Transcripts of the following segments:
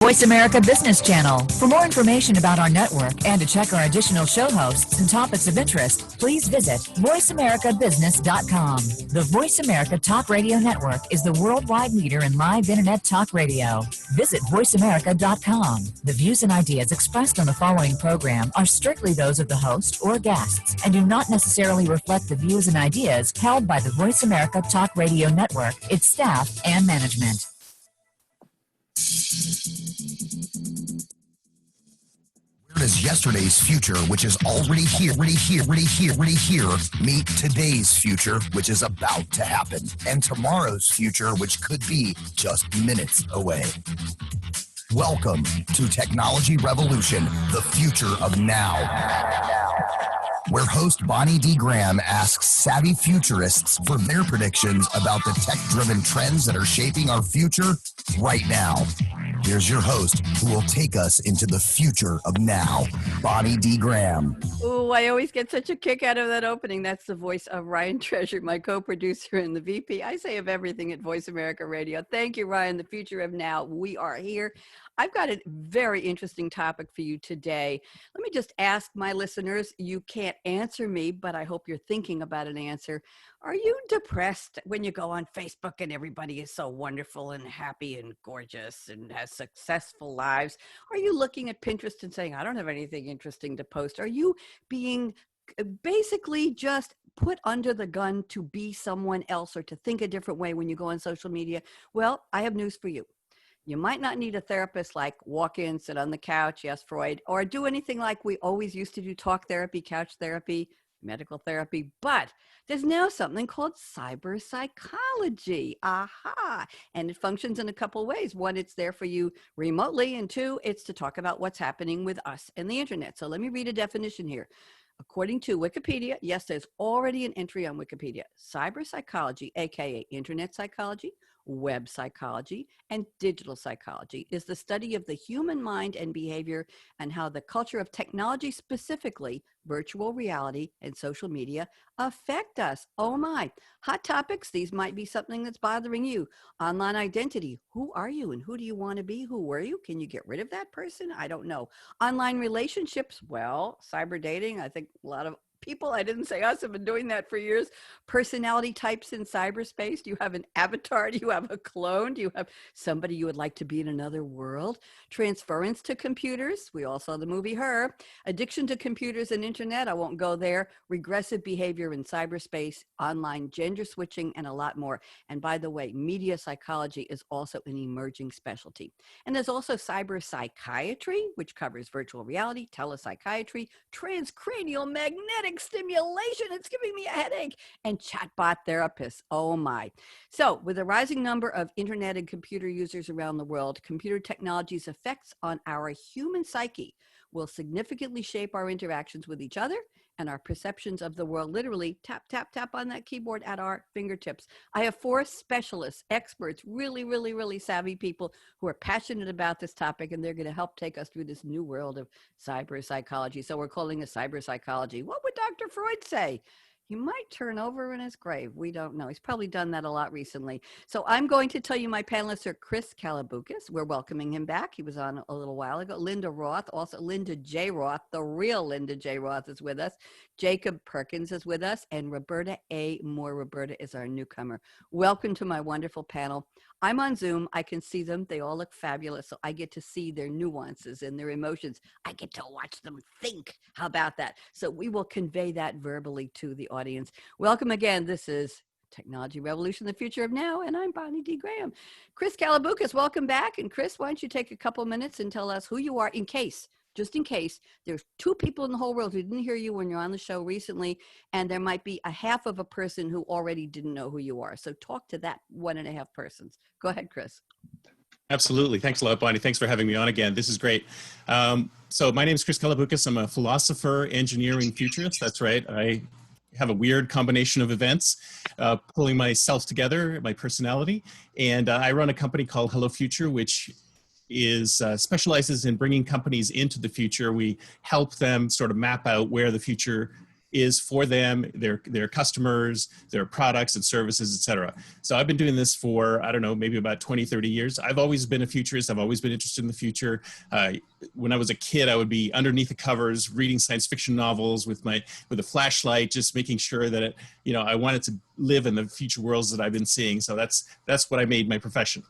Voice America Business Channel. For more information about our network and to check our additional show hosts and topics of interest, please visit voiceamericabusiness.com. The Voice America Talk Radio Network is the worldwide leader in live Internet talk radio. Visit voiceamerica.com. The views and ideas expressed on the following program are strictly those of the host or guests and do not necessarily reflect the views and ideas held by the Voice America Talk Radio Network, its staff, and management. Where does yesterday's future, which is already here, meet today's future, which is about to happen, and tomorrow's future, which could be just minutes away? Welcome to Technology Revolution, the future of now, where host Bonnie D. Graham asks savvy futurists for their predictions about the tech-driven trends that are shaping our future right now. Here's your host, who will take us into the future of now, Bonnie D. Graham. Oh, I always get such a kick out of that opening. That's the voice of Ryan Treasure, my co-producer and the VP, I say, of everything at Voice America Radio. Thank you, Ryan. The future of now. We are here. I've got a very interesting topic for you today. Let me just ask my listeners, you can't answer me, but I hope you're thinking about an answer. Are you depressed when you go on Facebook and everybody is so wonderful and happy and gorgeous and has successful lives? Are you looking at Pinterest and saying, I don't have anything interesting to post? Are you being basically just put under the gun to be someone else or to think a different way when you go on social media? Well, I have news for you. You might not need a therapist like walk in, sit on the couch, yes, Freud, or do anything like we always used to do, talk therapy, couch therapy, medical therapy, but there's now something called CyberPsychology. Aha! And it functions in a couple of ways. One, it's there for you remotely, and two, it's to talk about what's happening with us and the internet. So let me read a definition here. According to Wikipedia, yes, there's already an entry on Wikipedia. Cyberpsychology, aka internet psychology, web psychology, and digital psychology, is the study of the human mind and behavior and how the culture of technology, specifically virtual reality and social media, affect us. Oh my. Hot topics. These might be something that's bothering you. Online identity. Who are you and who do you want to be? Who were you? Can you get rid of that person? I don't know. Online relationships. Well, cyber dating. I think a lot of people, I didn't say us, have been doing that for years. Personality types in cyberspace. Do you have an avatar? Do you have a clone? Do you have somebody you would like to be in another world? Transference to computers. We all saw the movie Her. Addiction to computers and internet. I won't go there. Regressive behavior in cyberspace, online gender switching, and a lot more. And by the way, media psychology is also an emerging specialty. And there's also cyber psychiatry, which covers virtual reality, telepsychiatry, transcranial magnetic stimulation, it's giving me a headache, and chatbot therapists. Oh my. So with a rising number of internet and computer users around the world, computer technology's effects on our human psyche will significantly shape our interactions with each other and our perceptions of the world. Literally tap, tap, tap on that keyboard at our fingertips. I have 4 specialists, experts, really savvy people who are passionate about this topic, and they're going to help take us through this new world of cyber psychology. So we're calling it cyber psychology. What would Dr. Freud say? He might turn over in his grave. We don't know. He's probably done that a lot recently. So I'm going to tell you my panelists are Chris Kalaboukis. We're welcoming him back. He was on a little while ago. Linda Roth, also Linda J. Roth, the real Linda J. Roth is with us. Jacob Perkins is with us. And Roberta A. Moore. Roberta is our newcomer. Welcome to my wonderful panel. I'm on Zoom. I can see them. They all look fabulous. So I get to see their nuances and their emotions. I get to watch them think. How about that? So we will convey that verbally to the audience. Welcome again. This is Technology Revolution, the future of now, and I'm Bonnie D. Graham. Chris Kalaboukis, welcome back. And Chris, why don't you take a couple minutes and tell us who you are just in case there's 2 people in the whole world who didn't hear you when you're on the show recently, and there might be a half of a person who already didn't know who you are. So talk to that 1.5 persons. Go ahead, Chris. Absolutely. Thanks a lot, Bonnie. Thanks for having me on again. This is great. So my name is Chris Kalaboukis. I'm a philosopher, engineering futurist. That's right. I have a weird combination of events, pulling myself together, my personality. And I run a company called Hello Future, which is specializes in bringing companies into the future. We help them sort of map out where the future is for them, their customers, their products and services, et cetera. So I've been doing this for, I don't know, maybe about 20, 30 years. I've always been a futurist. I've always been interested in the future. When I was a kid, I would be underneath the covers reading science fiction novels with a flashlight, just making sure that I wanted to live in the future worlds that I've been seeing. So that's what I made my profession.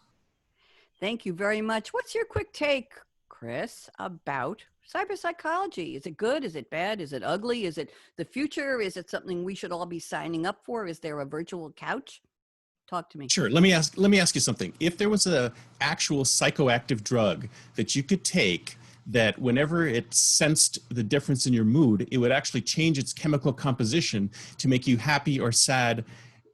Thank you very much. What's your quick take, Chris, about cyberpsychology? Is it good? Is it bad? Is it ugly? Is it the future? Is it something we should all be signing up for? Is there a virtual couch? Talk to me. Sure. Let me ask you something. If there was a actual psychoactive drug that you could take that whenever it sensed the difference in your mood, it would actually change its chemical composition to make you happy or sad,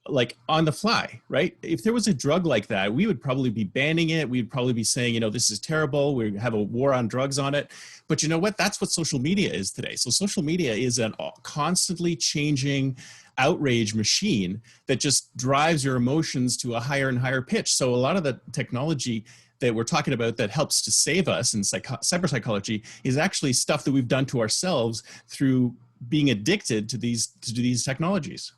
like on the fly, right? If there was a drug like that, we would probably be banning it. We'd probably be saying, this is terrible. We have a war on drugs on it. But you know what? That's what social media is today. So social media is a constantly changing outrage machine that just drives your emotions to a higher and higher pitch. So a lot of the technology that we're talking about that helps to save us in cyberpsychology is actually stuff that we've done to ourselves through being addicted to these technologies.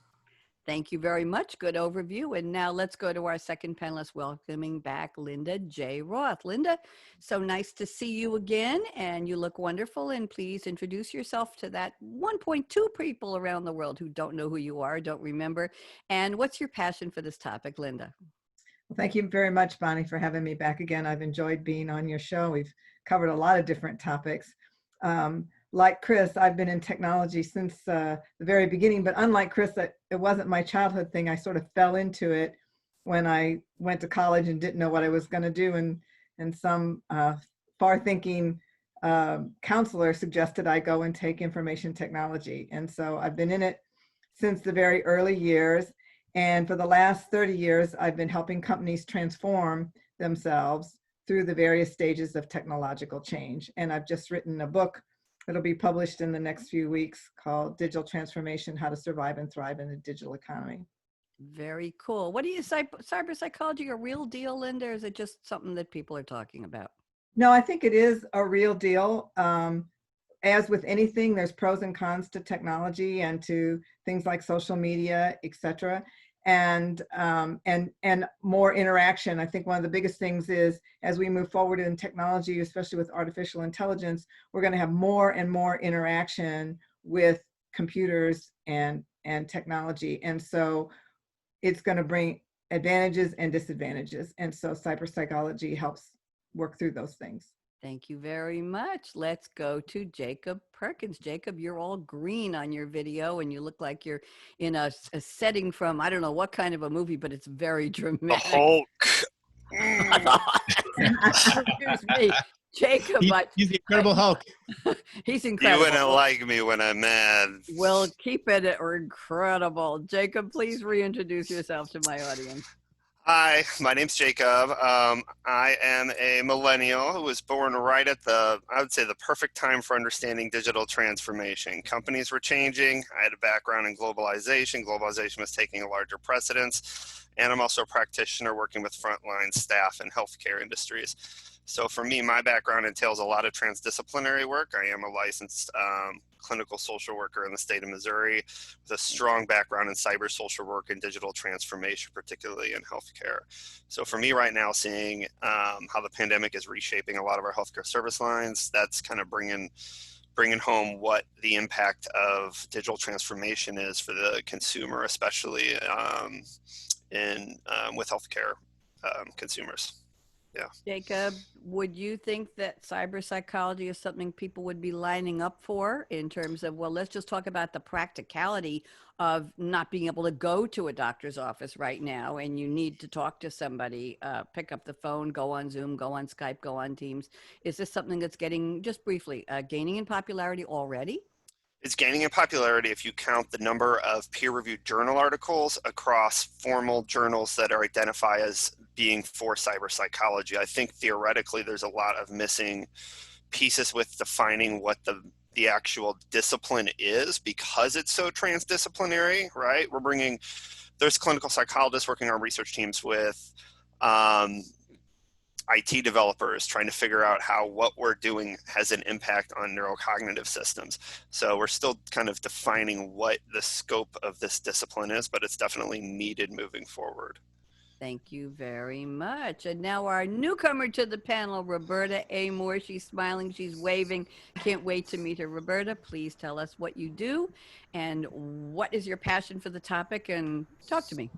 Thank you very much. Good overview. And now let's go to our second panelist, welcoming back Linda J. Roth. Linda, so nice to see you again, and you look wonderful. And please introduce yourself to that 1.2 people around the world who don't know who you are, don't remember. And what's your passion for this topic, Linda? Well, thank you very much, Bonnie, for having me back again. I've enjoyed being on your show. We've covered a lot of different topics. Like Chris, I've been in technology since the very beginning, but unlike Chris, it wasn't my childhood thing. I sort of fell into it when I went to college and didn't know what I was going to do. And some far-thinking counselor suggested I go and take information technology. And so I've been in it since the very early years. And for the last 30 years, I've been helping companies transform themselves through the various stages of technological change. And I've just written a book that'll be published in the next few weeks called Digital Transformation: How to Survive and Thrive in the Digital Economy. Very cool. What do you say, cyberpsychology a real deal, Linda, or is it just something that people are talking about? No, I think it is a real deal. As with anything, there's pros and cons to technology and to things like social media, et cetera. And more interaction. I think one of the biggest things is, as we move forward in technology, especially with artificial intelligence, we're going to have more and more interaction with computers and technology. And so it's going to bring advantages and disadvantages. And so cyberpsychology helps work through those things. Thank you very much. Let's go to Jacob Perkins. Jacob, you're all green on your video and you look like you're in a setting from, I don't know what kind of a movie, but it's very dramatic. The Hulk. Excuse me. Jacob. He's the Incredible Hulk. He's incredible. You wouldn't like me when I'm mad. Well, keep it incredible. Jacob, please reintroduce yourself to my audience. Hi, my name's Jacob. I am a millennial who was born right at I would say the perfect time for understanding digital transformation. Companies were changing. I had a background in globalization. Globalization was taking a larger precedence. And I'm also a practitioner working with frontline staff in healthcare industries. So for me, my background entails a lot of transdisciplinary work. I am a licensed clinical social worker in the state of Missouri with a strong background in cyber social work and digital transformation, particularly in healthcare. So for me right now, seeing how the pandemic is reshaping a lot of our healthcare service lines, that's kind of bringing home what the impact of digital transformation is for the consumer, especially with healthcare consumers. Yeah. Jacob, would you think that cyberpsychology is something people would be lining up for in terms of, well, let's just talk about the practicality of not being able to go to a doctor's office right now and you need to talk to somebody, pick up the phone, go on Zoom, go on Skype, go on Teams. Is this something that's getting, just briefly, gaining in popularity already? It's gaining in popularity if you count the number of peer-reviewed journal articles across formal journals that are identified as being for cyberpsychology. I think theoretically there's a lot of missing pieces with defining what the actual discipline is because it's so transdisciplinary, right? There's clinical psychologists working on research teams with IT developers trying to figure out how what we're doing has an impact on neurocognitive systems. So we're still kind of defining what the scope of this discipline is, but it's definitely needed moving forward. Thank you very much. And now our newcomer to the panel, Roberta A. Moore. She's smiling, she's waving. Can't wait to meet her. Roberta, please tell us what you do and what is your passion for the topic, and talk to me.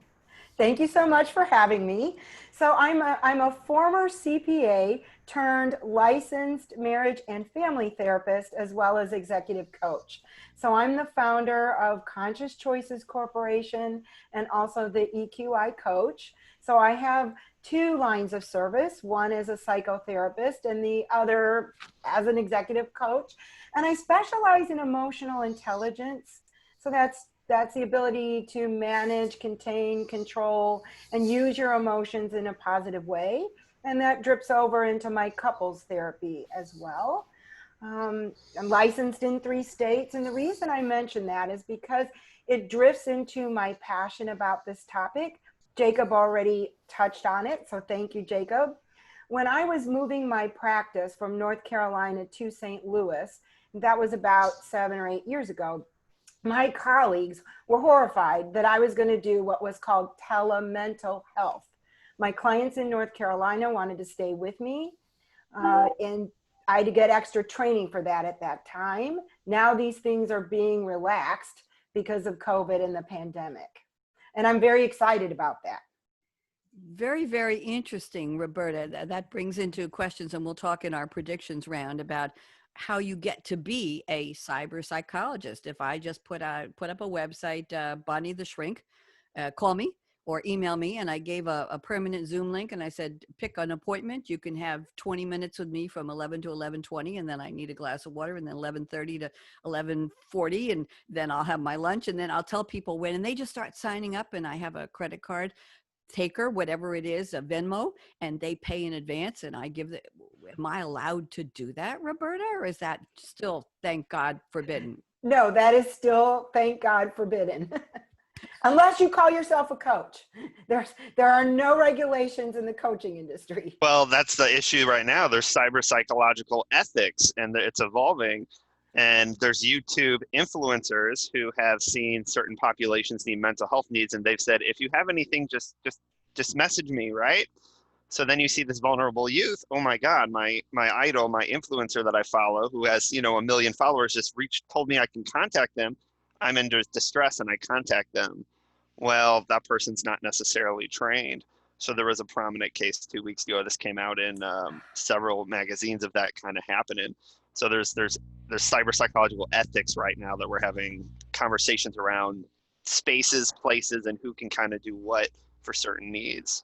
Thank you so much for having me. So I'm a former CPA turned licensed marriage and family therapist, as well as executive coach. So I'm the founder of Conscious Choices Corporation and also the EQI Coach. So I have two lines of service, one as a psychotherapist and the other as an executive coach. And I specialize in emotional intelligence. So that's the ability to manage, contain, control, and use your emotions in a positive way. And that drips over into my couples therapy as well. I'm licensed in 3 states. And the reason I mention that is because it drifts into my passion about this topic. Jacob already touched on it, so thank you, Jacob. When I was moving my practice from North Carolina to St. Louis, that was about 7 or 8 years ago, my colleagues were horrified that I was going to do what was called telemental health. My clients in North Carolina wanted to stay with me, and I had to get extra training for that at that time. Now these things are being relaxed because of COVID and the pandemic. And I'm very excited about that. Very, very interesting, Roberta. That brings into questions, and we'll talk in our predictions round about how you get to be a cyber psychologist. If I just put up a website, Bonnie the Shrink, call me or email me, and I gave a permanent Zoom link, and I said, pick an appointment. You can have 20 minutes with me from 11 to 11:20, and then I need a glass of water, and then 11:30 to 11:40, and then I'll have my lunch, and then I'll tell people when, and they just start signing up, and I have a credit card taker, whatever it is, a Venmo, and they pay in advance, and I give the, am I allowed to do that, Roberta, or is that still, thank God, forbidden? No, that is still, thank God, forbidden. Unless you call yourself a coach. There are no regulations in the coaching industry. Well, that's the issue right now. There's cyber psychological ethics, and it's evolving. And there's YouTube influencers who have seen certain populations need mental health needs, and they've said, if you have anything, just message me, right? So then you see this vulnerable youth. Oh my God, my idol, my influencer that I follow, who has 1 million followers, just told me I can contact them. I'm in distress and I contact them. Well, that person's not necessarily trained. So there was a prominent case 2 weeks ago. This came out in several magazines of that kind of happening. So there's cyber psychological ethics right now that we're having conversations around spaces, places, and who can kind of do what for certain needs.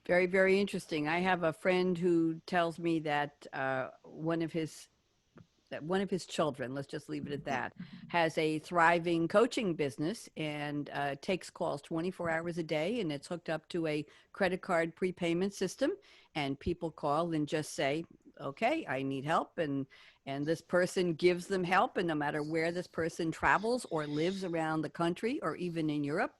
Very, very interesting. I have a friend who tells me that one of his children, let's just leave it at that, has a thriving coaching business and takes calls 24 hours a day, and it's hooked up to a credit card prepayment system, and people call and just say, okay, I need help, and this person gives them help, and no matter where this person travels or lives around the country or even in Europe,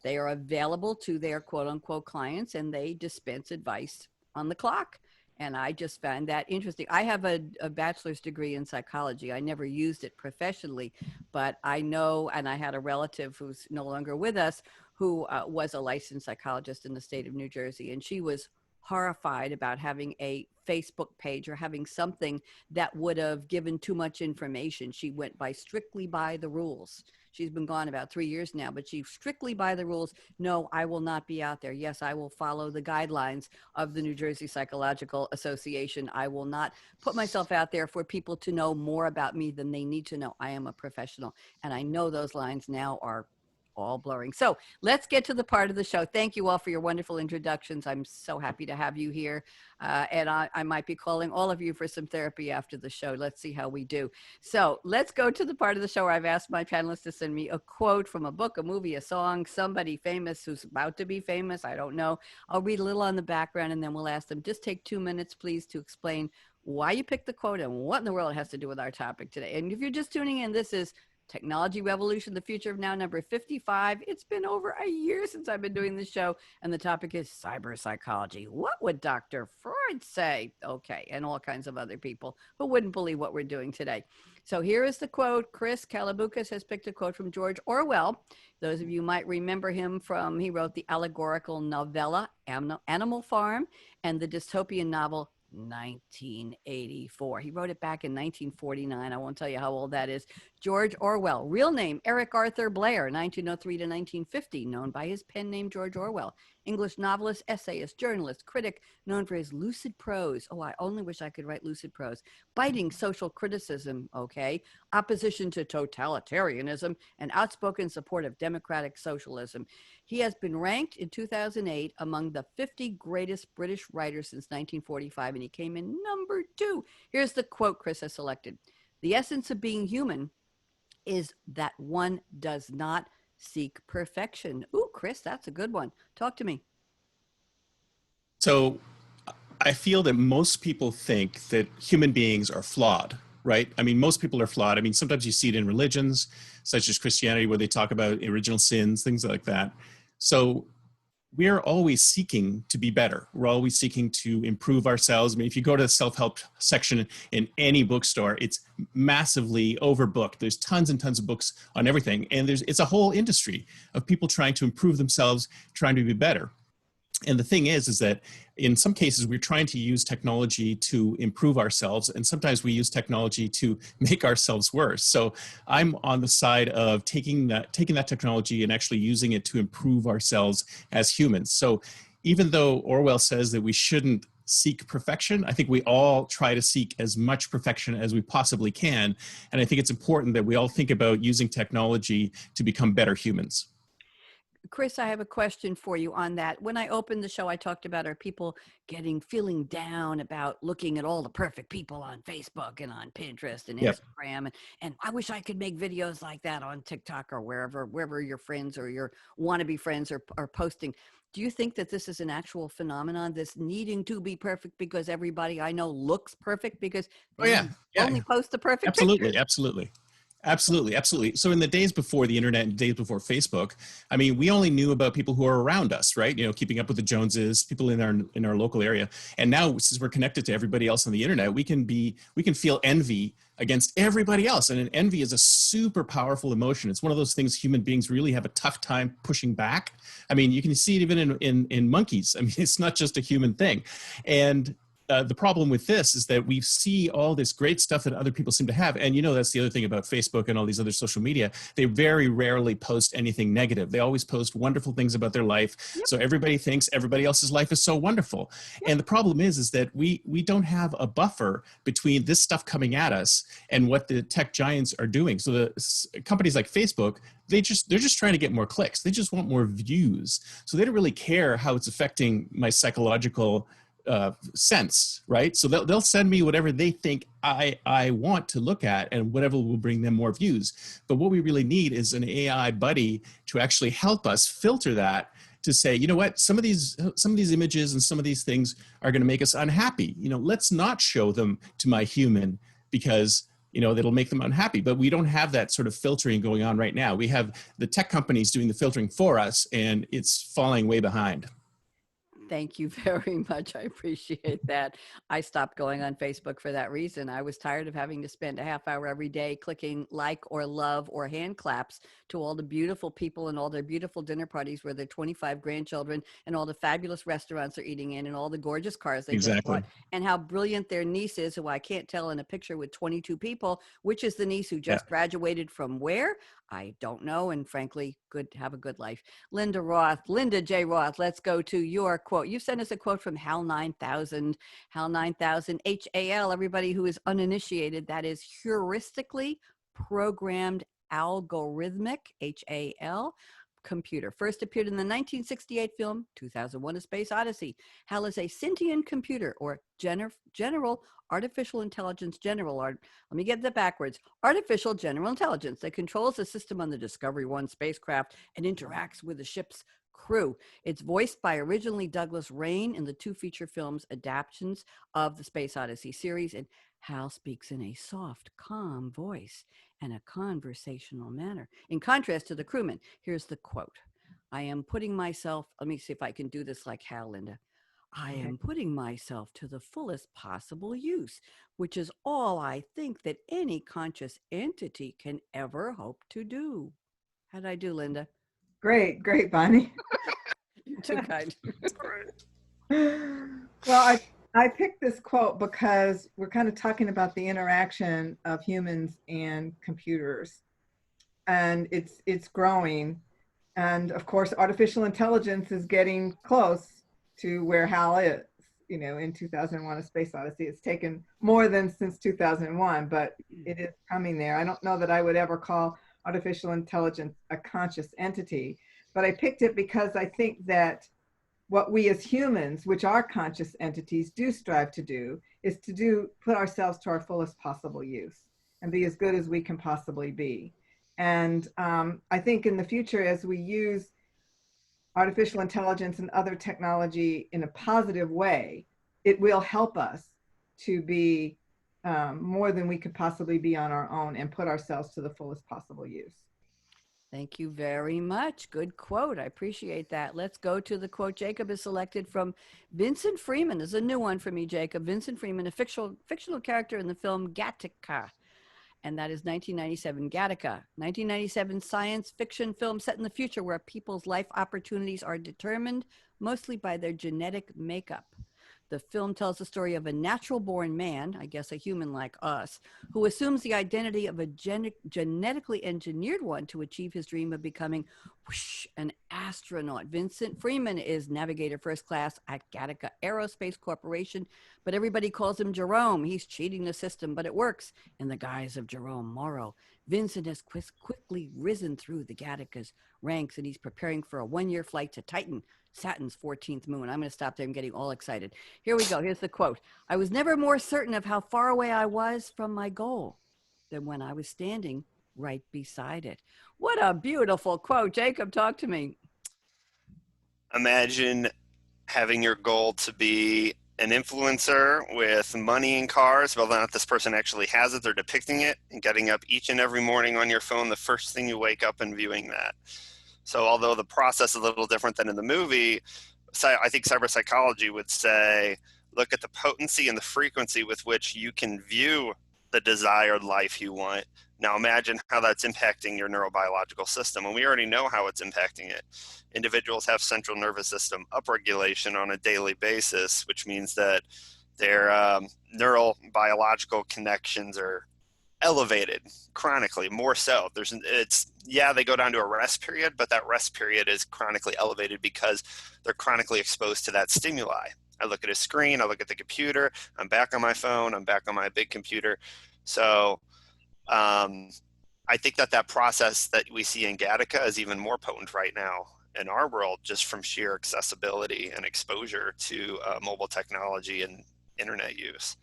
they are available to their quote unquote clients, and they dispense advice on the clock. And I just found that interesting. I have a bachelor's degree in psychology. I never used it professionally, but I know, and I had a relative who's no longer with us who was a licensed psychologist in the state of New Jersey. And she was horrified about having a Facebook page or having something that would have given too much information. She went strictly by the rules. She's been gone about 3 years now, but she's strictly by the rules. No, I will not be out there. Yes, I will follow the guidelines of the New Jersey Psychological Association. I will not put myself out there for people to know more about me than they need to know. I am a professional, and I know those lines now are all blurring. So let's get to the part of the show. Thank you all for your wonderful introductions. I'm so happy to have you here. And I might be calling all of you for some therapy after the show. Let's see how we do. So let's go to the part of the show where I've asked my panelists to send me a quote from a book, a movie, a song, somebody famous who's about to be famous. I don't know. I'll read a little on the background, and then we'll ask them, just take 2 minutes, please, to explain why you picked the quote and what in the world it has to do with our topic today. And if you're just tuning in, this is Technology Revolution, the Future of Now, number 55. It's been over a year since I've been doing this show, and the topic is cyberpsychology. What would Dr. Freud say? Okay, and all kinds of other people who wouldn't believe what we're doing today. So here is the quote. Chris Kalabukas has picked a quote from George Orwell. Those of you might remember him from, he wrote the allegorical novella Animal Farm and the dystopian novel 1984. He wrote it back in 1949. I won't tell you how old that is. George Orwell, real name Eric Arthur Blair, 1903 to 1950, known by his pen name George Orwell. English novelist, essayist, journalist, critic, known for his lucid prose. Oh, I only wish I could write lucid prose. Biting social criticism, okay? Opposition to totalitarianism and outspoken support of democratic socialism. He has been ranked in 2008 among the 50 greatest British writers since 1945, and he came in number 2. Here's the quote Chris has selected. The essence of being human is that one does not seek perfection. Ooh, Chris, that's a good one. Talk to me. So I feel that most people think that human beings are flawed, right? I mean, most people are flawed. I mean, sometimes you see it in religions, such as Christianity, where they talk about original sins, things like that. So we're always seeking to be better. We're always seeking to improve ourselves. I mean, if you go to the self-help section in any bookstore, it's massively overbooked. There's tons and tons of books on everything. And it's a whole industry of people trying to improve themselves, trying to be better. And the thing is that in some cases, we're trying to use technology to improve ourselves. And sometimes we use technology to make ourselves worse. So I'm on the side of taking that technology and actually using it to improve ourselves as humans. So even though Orwell says that we shouldn't seek perfection, I think we all try to seek as much perfection as we possibly can. And I think it's important that we all think about using technology to become better humans. Chris, I have a question for you on that. When I opened the show, I talked about our people feeling down about looking at all the perfect people on Facebook and on Pinterest and Instagram. And I wish I could make videos like that on TikTok or wherever your friends or your wannabe friends are posting. Do you think that this is an actual phenomenon, this needing to be perfect because everybody I know looks perfect because they only post the perfect pictures? Absolutely. So in the days before the internet and days before Facebook, I mean, we only knew about people who are around us, right? You know, keeping up with the Joneses, people in our local area. And now, since we're connected to everybody else on the internet, we can feel envy against everybody else. And envy is a super powerful emotion. It's one of those things human beings really have a tough time pushing back. I mean, you can see it even in monkeys. I mean, it's not just a human thing. And the problem with this is that we see all this great stuff that other people seem to have. And, you know, that's the other thing about Facebook and all these other social media. They very rarely post anything negative. They always post wonderful things about their life. Yep. So everybody thinks everybody else's life is so wonderful. Yep. And the problem is that we don't have a buffer between this stuff coming at us and what the tech giants are doing. So the companies like Facebook, they're just trying to get more clicks. They just want more views. So they don't really care how it's affecting my psychological sense, right? So they'll send me whatever they think I want to look at and whatever will bring them more views. But what we really need is an AI buddy to actually help us filter that, to say, you know what, some of these images and some of these things are going to make us unhappy. You know, let's not show them to my human because, you know, that'll make them unhappy. But we don't have that sort of filtering going on right now. We have the tech companies doing the filtering for us, and it's falling way behind. Thank you very much. I appreciate that. I stopped going on Facebook for that reason. I was tired of having to spend a half hour every day clicking like or love or hand claps to all the beautiful people and all their beautiful dinner parties where their 25 grandchildren and all the fabulous restaurants they're eating in and all the gorgeous cars they just bought, and how brilliant their niece is, who I can't tell in a picture with 22 people, which is the niece who just graduated from where? I don't know. And frankly, have a good life. Linda J. Roth, let's go to your quote. You sent us a quote from HAL 9000. HAL 9000, HAL, everybody who is uninitiated, that is heuristically programmed algorithmic, HAL, computer. First appeared in the 1968 film 2001: A Space Odyssey. HAL is a sentient computer, or general artificial intelligence let me get that backwards. Artificial general intelligence that controls the system on the Discovery 1 spacecraft and interacts with the ship's crew. It's voiced by originally Douglas Rain in the 2 feature films adaptations of the Space Odyssey series, and HAL speaks in a soft, calm voice and a conversational manner. In contrast to the crewman, here's the quote. I am putting myself, let me see if I can do this like Hal, Linda. I am putting myself to the fullest possible use, which is all I think that any conscious entity can ever hope to do. How'd I do, Linda? Great, great, Bonnie. You're too kind. Well, I picked this quote because we're kind of talking about the interaction of humans and computers, and it's growing. And of course, artificial intelligence is getting close to where HAL is. You know, in 2001: A Space Odyssey, it's taken more than since 2001, but it is coming there. I don't know that I would ever call artificial intelligence a conscious entity, but I picked it because I think that what we as humans, which are conscious entities, do strive to do is to put ourselves to our fullest possible use and be as good as we can possibly be. And I think in the future, as we use artificial intelligence and other technology in a positive way, it will help us to be more than we could possibly be on our own and put ourselves to the fullest possible use. Thank you very much. Good quote. I appreciate that. Let's go to the quote Jacob has selected from Vincent Freeman. This is a new one for me, Jacob. Vincent Freeman, a fictional character in the film Gattaca. And that is 1997, Gattaca. 1997 science fiction film set in the future where people's life opportunities are determined mostly by their genetic makeup. The film tells the story of a natural-born man, I guess a human like us, who assumes the identity of a genetically engineered one to achieve his dream of becoming an astronaut. Vincent Freeman is navigator first class at Gattaca Aerospace Corporation, but everybody calls him Jerome. He's cheating the system, but it works in the guise of Jerome Morrow. Vincent has quickly risen through the Gattaca's ranks, and he's preparing for a one-year flight to Titan, Saturn's 14th moon. I'm going to stop there. I'm getting all excited. Here we go. Here's the quote. I was never more certain of how far away I was from my goal than when I was standing right beside it. What a beautiful quote. Jacob, talk to me. Imagine having your goal to be an influencer with money and cars, whether or not this person actually has it, they're depicting it, and getting up each and every morning on your phone, the first thing you wake up and viewing that. So although the process is a little different than in the movie, I think CyberPsychology would say, look at the potency and the frequency with which you can view the desired life you want. Now imagine how that's impacting your neurobiological system. And we already know how it's impacting it. Individuals have central nervous system upregulation on a daily basis, which means that their neural biological connections are elevated chronically, more so. They go down to a rest period, but that rest period is chronically elevated because they're chronically exposed to that stimuli. I look at a screen, I look at the computer, I'm back on my phone, I'm back on my big computer. So I think that process that we see in Gattaca is even more potent right now in our world, just from sheer accessibility and exposure to mobile technology and internet use.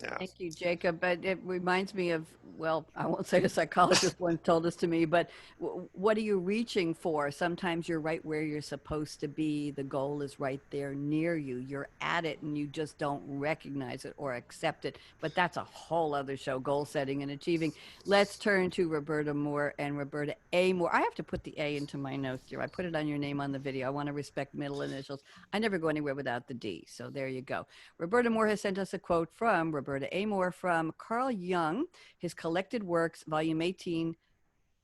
Yeah. Thank you, Jacob. But it reminds me of, well, I won't say a psychologist once told this to me, but what are you reaching for? Sometimes you're right where you're supposed to be. The goal is right there near you. You're at it and you just don't recognize it or accept it. But that's a whole other show, goal setting and achieving. Let's turn to Roberta Moore and Roberta A. Moore. I have to put the A into my notes here. I put it on your name on the video. I want to respect middle initials. I never go anywhere without the D. So there you go. Roberta Moore has sent us a quote from Roberta A. Moore from Carl Jung, his collected works, volume 18,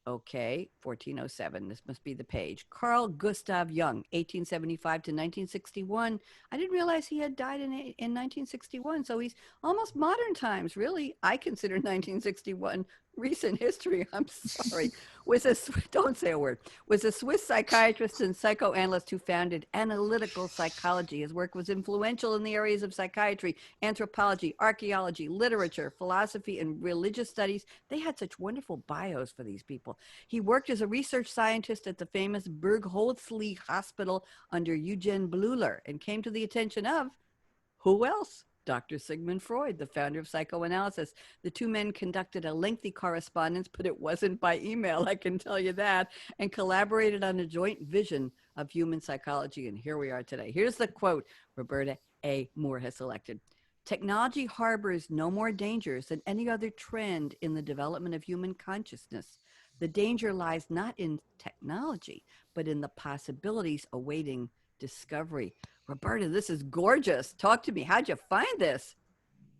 1407. This must be the page. Carl Gustav Jung, 1875 to 1961. I didn't realize he had died in 1961, so he's almost modern times, really. I consider 1961 recent history. I'm sorry. Don't say a word. Was a Swiss psychiatrist and psychoanalyst who founded analytical psychology. His work was influential in the areas of psychiatry, anthropology, archaeology, literature, philosophy, and religious studies. They had such wonderful bios for these people. He worked as a research scientist at the famous Burgholzli Hospital under Eugen Bleuler and came to the attention of, who else? Dr. Sigmund Freud, the founder of psychoanalysis. The two men conducted a lengthy correspondence, but it wasn't by email, I can tell you that, and collaborated on a joint vision of human psychology. And here we are today. Here's the quote Roberta A. Moore has selected. Technology harbors no more dangers than any other trend in the development of human consciousness. The danger lies not in technology, but in the possibilities awaiting discovery. Roberta, this is gorgeous. Talk to me. How'd you find this?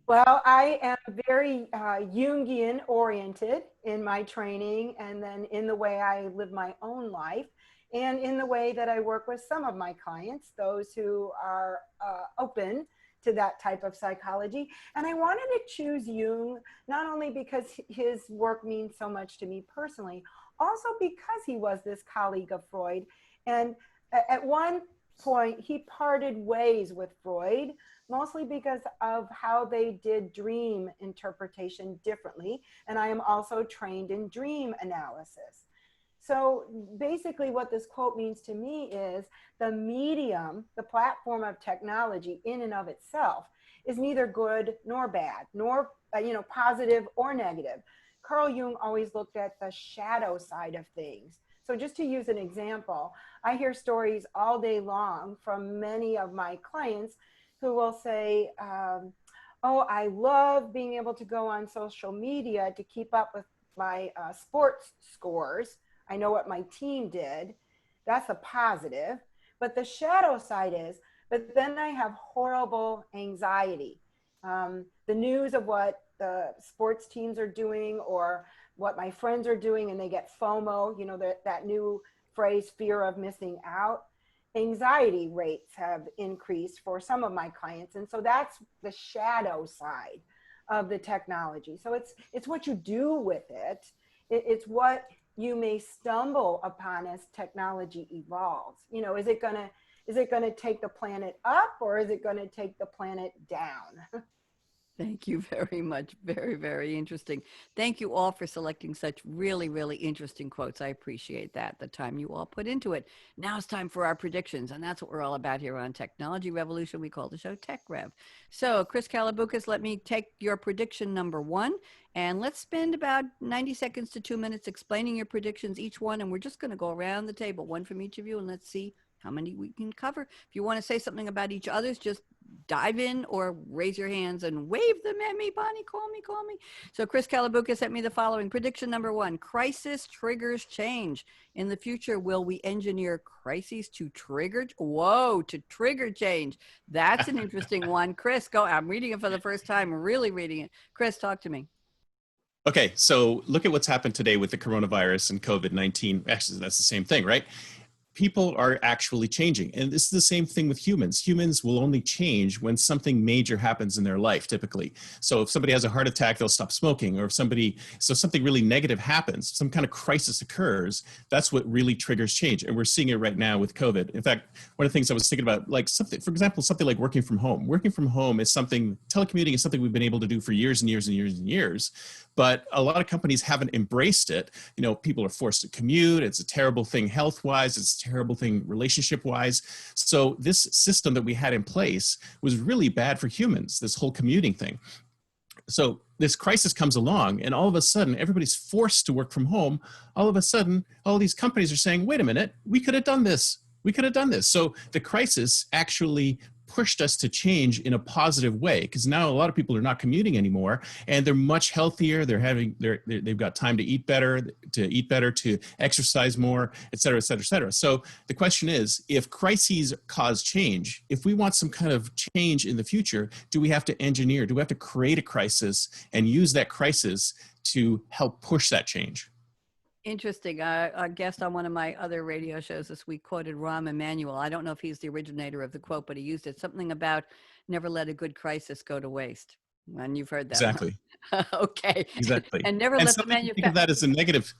Well, I am very Jungian oriented in my training, and then in the way I live my own life, and in the way that I work with some of my clients, those who are open to that type of psychology. And I wanted to choose Jung, not only because his work means so much to me personally, also because he was this colleague of Freud. And at one point, he parted ways with Freud, mostly because of how they did dream interpretation differently. And I am also trained in dream analysis. So basically what this quote means to me is the medium, the platform of technology in and of itself is neither good nor bad, nor positive or negative. Carl Jung always looked at the shadow side of things. So just to use an example, I hear stories all day long from many of my clients who will say, oh, I love being able to go on social media to keep up with my sports scores. I know what my team did. That's a positive. But the shadow side is, but then I have horrible anxiety. The news of what the sports teams are doing or what my friends are doing, and they get FOMO, that new phrase, fear of missing out. Anxiety rates have increased for some of my clients. And so that's the shadow side of the technology. So it's what you do with it. It's what you may stumble upon as technology evolves. Is it gonna take the planet up, or is it gonna take the planet down? Thank you very much. Very, very interesting. Thank you all for selecting such really, really interesting quotes. I appreciate that, the time you all put into it. Now it's time for our predictions, and that's what we're all about here on Technology Revolution. We call the show Tech Rev. So, Chris Kalaboukis, let me take your prediction number one, and let's spend about 90 seconds to 2 minutes explaining your predictions, each one, and we're just going to go around the table, one from each of you, and let's see how many we can cover. If you want to say something about each other's, just dive in or raise your hands and wave them at me. Bonnie, call me. So Chris Kalaboukis sent me the following. Prediction number one, crisis triggers change. In the future, will we engineer crises to trigger change? That's an interesting one. Chris, go. I'm reading it for the first time, really reading it. Chris, talk to me. Okay, so look at what's happened today with the coronavirus and COVID-19. Actually, that's the same thing, right? People are actually changing. And this is the same thing with humans. Humans will only change when something major happens in their life, typically. So if somebody has a heart attack, they'll stop smoking, or something really negative happens, some kind of crisis occurs, that's what really triggers change. And we're seeing it right now with COVID. In fact, one of the things I was thinking about, like something, for example, something like working from home. Working from home is something, telecommuting is something we've been able to do for years and years and years and years. But a lot of companies haven't embraced it. People are forced to commute. It's a terrible thing health-wise. It's a terrible thing relationship-wise. So this system that we had in place was really bad for humans, this whole commuting thing. So this crisis comes along, and all of a sudden, everybody's forced to work from home. All of a sudden, all these companies are saying, wait a minute, we could have done this. So the crisis actually pushed us to change in a positive way, because now a lot of people are not commuting anymore, and they're much healthier. They've got time to eat better, to exercise more, et cetera, et cetera, et cetera. So the question is, if crises cause change, if we want some kind of change in the future, do we have to create a crisis and use that crisis to help push that change? Interesting. A guest on one of my other radio shows this week quoted Rahm Emanuel. I don't know if he's the originator of the quote, but he used it. Something about never let a good crisis go to waste. And you've heard that. Exactly. Okay. Exactly. And never let the manufacturer. Think of that as a negative.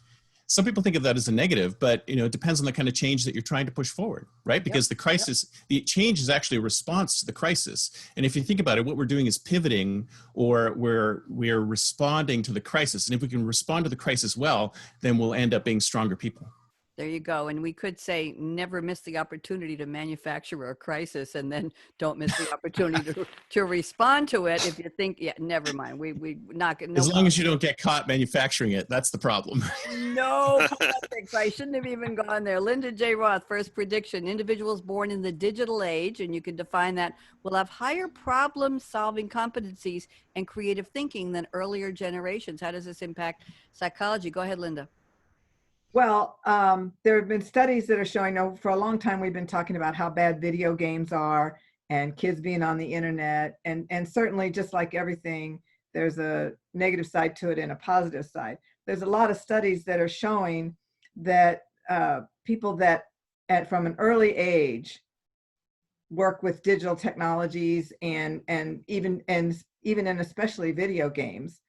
Some people think of that as a negative, but it depends on the kind of change that you're trying to push forward, right? Because the change is actually a response to the crisis. And if you think about it, what we're doing is pivoting, or we're responding to the crisis. And if we can respond to the crisis well, then we'll end up being stronger people. There you go. And we could say never miss the opportunity to manufacture a crisis, and then don't miss the opportunity to respond to it if you think, yeah, never mind. We knock it. No As long problem. as you don't get caught manufacturing it, that's the problem. No politics. I shouldn't have even gone there. Linda J. Roth, first prediction. Individuals born in the digital age, and you can define that, will have higher problem-solving competencies and creative thinking than earlier generations. How does this impact psychology? Go ahead, Linda. Well, there have been studies that are showing, for a long time we've been talking about how bad video games are and kids being on the internet. And certainly, just like everything, there's a negative side to it and a positive side. There's a lot of studies that are showing that people that from an early age work with digital technologies and even and especially video games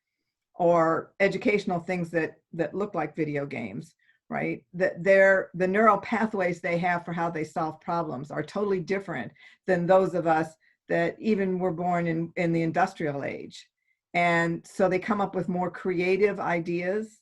or educational things that look like video games, right? That the neural pathways they have for how they solve problems are totally different than those of us that even were born in the industrial age. And so they come up with more creative ideas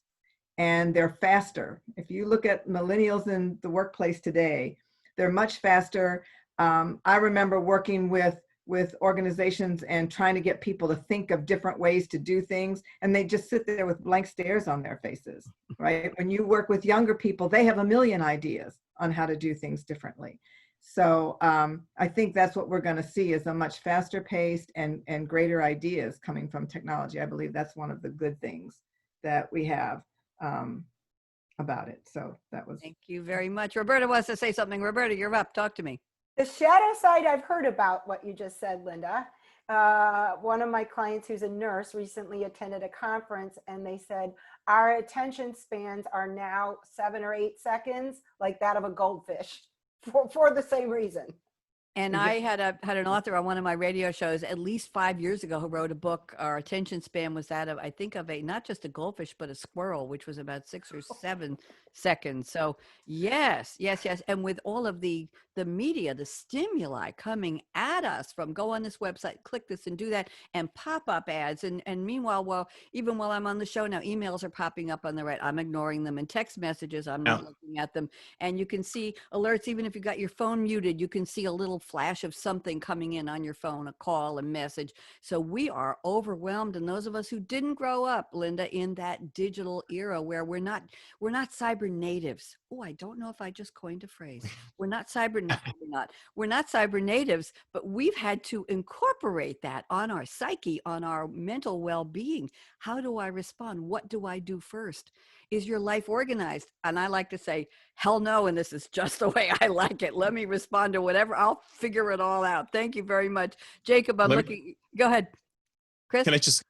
and they're faster. If you look at millennials in the workplace today, they're much faster. I remember working with organizations and trying to get people to think of different ways to do things, and they just sit there with blank stares on their faces, right? When you work with younger people, they have a million ideas on how to do things differently. So I think that's what we're going to see, is a much faster paced and greater ideas coming from technology. I believe that's one of the good things that we have about it. So that was. Thank you very much. Roberta wants to say something. Roberta, you're up. Talk to me. The shadow side, I've heard about what you just said, Linda. One of my clients who's a nurse recently attended a conference, and they said, our attention spans are now 7 or 8 seconds, like that of a goldfish, for the same reason. And I had an author on one of my radio shows at least 5 years ago who wrote a book. Our attention span was that of, I think, of not just a goldfish, but a squirrel, which was about 6 or 7 seconds. So yes. And with all of the media, the stimuli coming at us from go on this website, click this and do that, and pop-up ads. And meanwhile, even while I'm on the show now, emails are popping up on the right. I'm ignoring them, and text messages, I'm not looking at them. And you can see alerts, even if you got your phone muted, you can see a little flash of something coming in on your phone, a call, a message. So we are overwhelmed. And those of us who didn't grow up, Linda, in that digital era where we're not cyber natives. Oh, I don't know if I just coined a phrase. We're not cyber natives, but we've had to incorporate that on our psyche, on our mental well-being. How do I respond? What do I do first? Is your life organized? And I like to say, hell no, and this is just the way I like it. Let me respond to whatever. I'll figure it all out. Thank you very much. Jacob, go ahead. Chris? Can I just,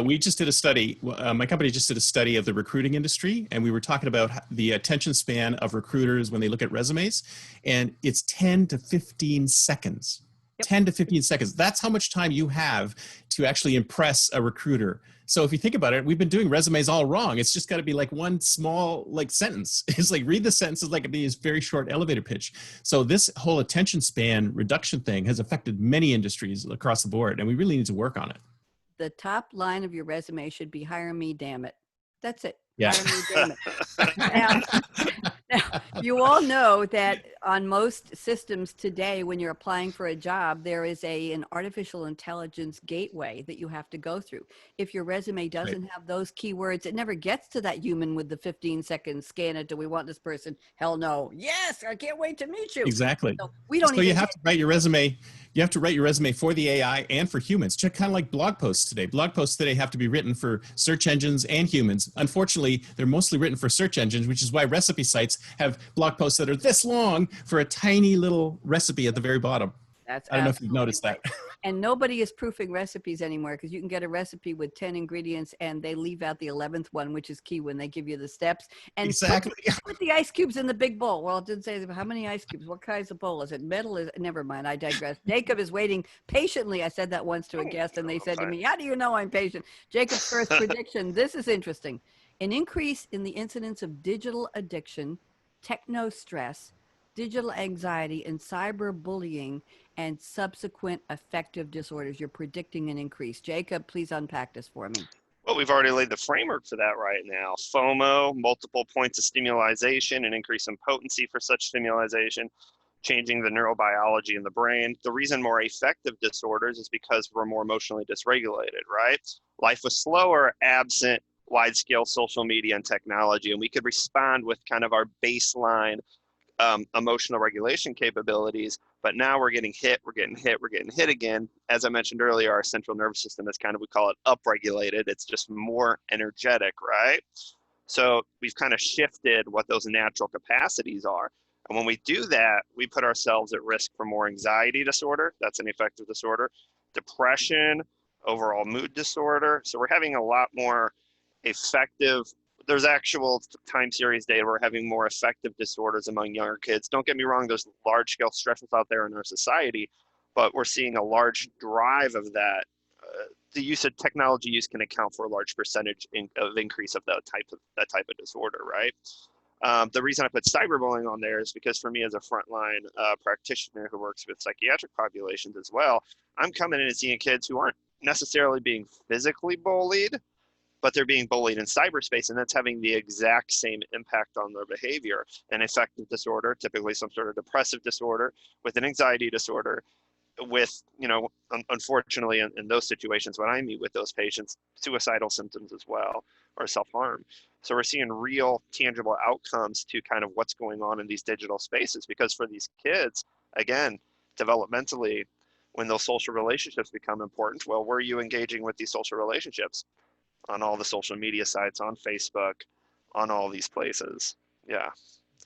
we just did a study, my company just did a study of the recruiting industry, and we were talking about the attention span of recruiters when they look at resumes, and it's 10 to 15 seconds. Yep. 10 to 15 seconds. That's how much time you have to actually impress a recruiter. So if you think about it, we've been doing resumes all wrong. It's just got to be like one small sentence. It's like read the sentences like it'd be this very short elevator pitch. So this whole attention span reduction thing has affected many industries across the board, and we really need to work on it. The top line of your resume should be hire me, damn it. That's it. Yeah. Hire me, damn it. Now, you all know that on most systems today, when you're applying for a job, there is an artificial intelligence gateway that you have to go through. If your resume doesn't have those keywords, it never gets to that human with the 15-second scan it. Do we want this person? Hell no. Yes, I can't wait to meet you. Exactly. So we don't. So you have to write your resume. You have to write your resume for the AI and for humans. Just kind of like blog posts today. Blog posts today have to be written for search engines and humans. Unfortunately, they're mostly written for search engines, which is why recipe sites have blog posts that are this long for a tiny little recipe at the very bottom. I don't know if you've noticed that. And nobody is proofing recipes anymore, because you can get a recipe with 10 ingredients and they leave out the 11th one, which is key when they give you the steps. And exactly. Put the ice cubes in the big bowl. Well, it didn't say how many ice cubes, what kinds of bowl. Is it metal? Never mind, I digress. Jacob is waiting patiently. I said that once to a guest and they said to me, how do you know I'm patient? Jacob's first prediction, this is interesting. An increase in the incidence of digital addiction, techno stress, digital anxiety, and cyberbullying, and subsequent affective disorders. You're predicting an increase. Jacob, please unpack this for me. Well, we've already laid the framework for that right now. FOMO, multiple points of stimulation, an increase in potency for such stimulation, changing the neurobiology in the brain. The reason more affective disorders is because we're more emotionally dysregulated, right? Life was slower absent wide-scale social media and technology, and we could respond with kind of our baseline emotional regulation capabilities, but now we're getting hit again. As I mentioned earlier, our central nervous system is kind of, we call it upregulated. It's just more energetic, right? So we've kind of shifted what those natural capacities are. And when we do that, we put ourselves at risk for more anxiety disorder. That's an affective disorder, depression, overall mood disorder. So we're having a lot more effective, there's actual time series data, we're having more affective disorders among younger kids. Don't get me wrong, there's large scale stresses out there in our society, but we're seeing a large drive of that. The use of technology use can account for a large percentage of increase of that type of disorder, right? The reason I put cyberbullying on there is because for me as a frontline practitioner who works with psychiatric populations as well, I'm coming in and seeing kids who aren't necessarily being physically bullied, but they're being bullied in cyberspace, and that's having the exact same impact on their behavior. An affective disorder, typically some sort of depressive disorder, with an anxiety disorder, with, unfortunately in those situations when I meet with those patients, suicidal symptoms as well, or self-harm. So we're seeing real tangible outcomes to kind of what's going on in these digital spaces, because for these kids, again, developmentally, when those social relationships become important, well, where are you engaging with these social relationships? On all the social media sites, on Facebook, on all these places. Yeah.